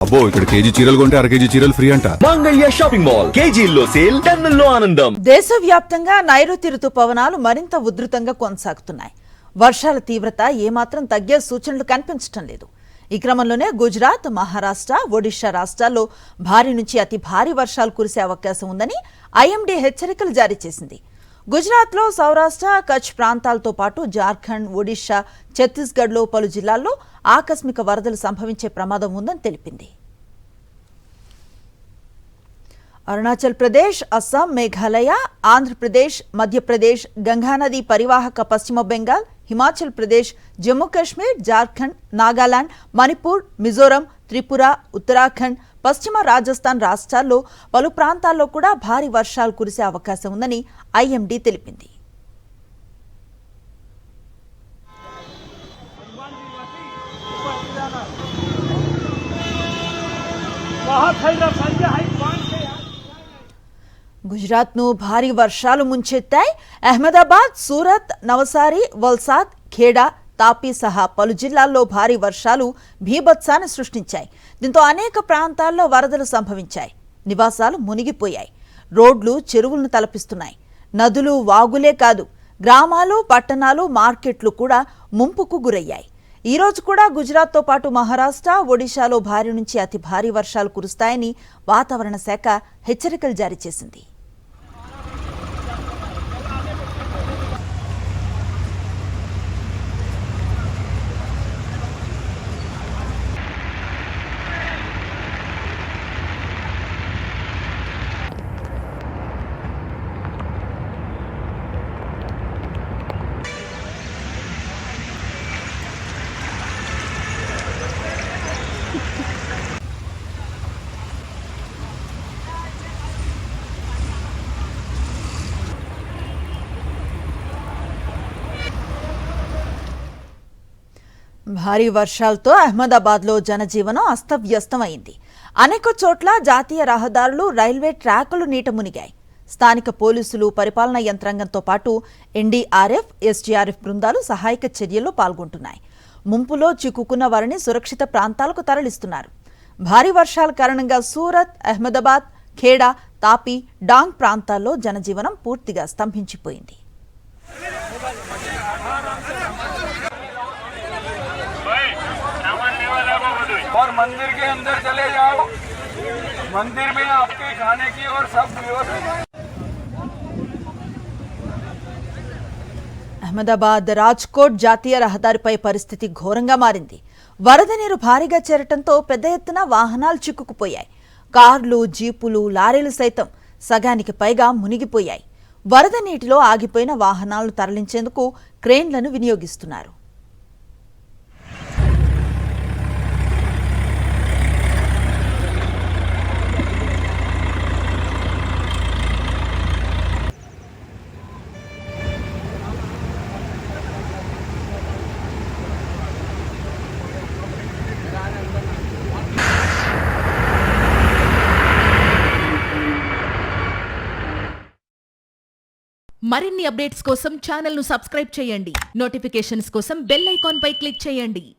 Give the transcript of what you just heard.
అబ్బో ఇక్కడ కేజీ చీరలు కొంటే అర కేజీ చీరలు ఫ్రీ అంట. మంగళ్య షాపింగ్ మాల్ కేజీల్లో సేల్, టన్నుల్లో ఆనందం. దేశవ్యాప్తంగా నైరుతి రుతుపవనాలు మరింత ఉధృతంగా కొనసాగుతున్నాయి. వర్షాల తీవ్రత ఏమాత్రం తగ్గే సూచనలు కనిపించడం లేదు. ఈ క్రమంలోనే గుజరాత్, మహారాష్ట్ర, ఒడిశా రాష్ట్రాల్లో భారీ నుంచి అతి భారీ వర్షాలు కురిసే అవకాశం ఉందని ఐఎండీ హెచ్చరికలు జారీ చేసింది. గుజరాత్లో సౌరాష్ట్ర, కచ్ ప్రాంతాలతో పాటు జార్ఖండ్, ఒడిశా, ఛత్తీస్గఢ్లో పలు జిల్లాల్లో ఆకస్మిక వరదలు సంభవించే ప్రమాదం ఉందని తెలిపింది. అరుణాచల్ ప్రదేశ్, అస్సాం, మేఘాలయ, ఆంధ్రప్రదేశ్, మధ్యప్రదేశ్, గంగానది పరివాహక పశ్చిమ బెంగాల్, హిమాచల్ ప్రదేశ్, జమ్మూ కాశ్మీర్, జార్ఖండ్, నాగాలాండ్, మణిపూర్, మిజోరం, త్రిపుర, ఉత్తరాఖండ్, పశ్చిమ రాజస్థాన్ రాష్ట్రాల్లో పలు ప్రాంతాల్లో కూడా భారీ వర్షాలు కురిసే అవకాశం ఉందని ఐఎండీ తెలిపింది. గుజరాత్ను భారీ వర్షాలు ముంచెత్తాయి. అహ్మదాబాద్, సూరత్, నవసారి, వల్సాద్, ఖేడా, తాపీ సహా పలు జిల్లాల్లో భారీ వర్షాలు భీభత్సాన్ని సృష్టించాయి. దీంతో అనేక ప్రాంతాల్లో వరదలు సంభవించాయి. నివాసాలు మునిగిపోయాయి. రోడ్లు చెరువులను తలపిస్తున్నాయి. నదులు, వాగులే కాదు, గ్రామాలు, పట్టణాలు, మార్కెట్లు కూడా ముంపుకు గురయ్యాయి. ఈ రోజు కూడా గుజరాత్తో పాటు మహారాష్ట్ర, ఒడిశాలో భారీ నుంచి అతి భారీ వర్షాలు కురుస్తాయని వాతావరణ శాఖ హెచ్చరికలు జారీ చేసింది. భారీ వర్షాలతో అహ్మదాబాద్లో జనజీవనం అస్తవ్యస్తమైంది. అనేక చోట్ల జాతీయ రహదారులు, రైల్వే ట్రాకులు నీట మునిగాయి. స్థానిక పోలీసులు, పరిపాలనా యంత్రాంగంతో పాటు ఎన్డీఆర్ఎఫ్, ఎస్డీఆర్ఎఫ్ బృందాలు సహాయక చర్యల్లో పాల్గొంటున్నాయి. ముంపులో చిక్కుకున్న వారిని సురక్షిత ప్రాంతాలకు తరలిస్తున్నారు. భారీ వర్షాల కారణంగా సూరత్, అహ్మదాబాద్, ఖేడా, తాపీ, డాంగ్ ప్రాంతాల్లో జనజీవనం పూర్తిగా స్తంభించిపోయింది. और मंदिर के अंदर चले जाओ, मंदिर में आपके खाने की और सब व्यवस्था. అహ్మదాబాద్, రాజ్కోట్ జాతీయ రహదారిపై పరిస్థితి ఘోరంగా మారింది. వరద నీరు భారీగా చేరటంతో పెద్ద ఎత్తున వాహనాలు చిక్కుకుపోయాయి. కార్లు, జీపులు, లారీలు సైతం సగానికి పైగా మునిగిపోయాయి. వరద నీటిలో ఆగిపోయిన వాహనాలను తరలించేందుకు క్రేన్లను వినియోగిస్తున్నారు. మరిన్ని అప్డేట్స్ కోసం ఛానల్ ను సబ్స్క్రైబ్ చేయండి. నోటిఫికేషన్స్ కోసం బెల్ ఐకాన్ పై క్లిక్ చేయండి.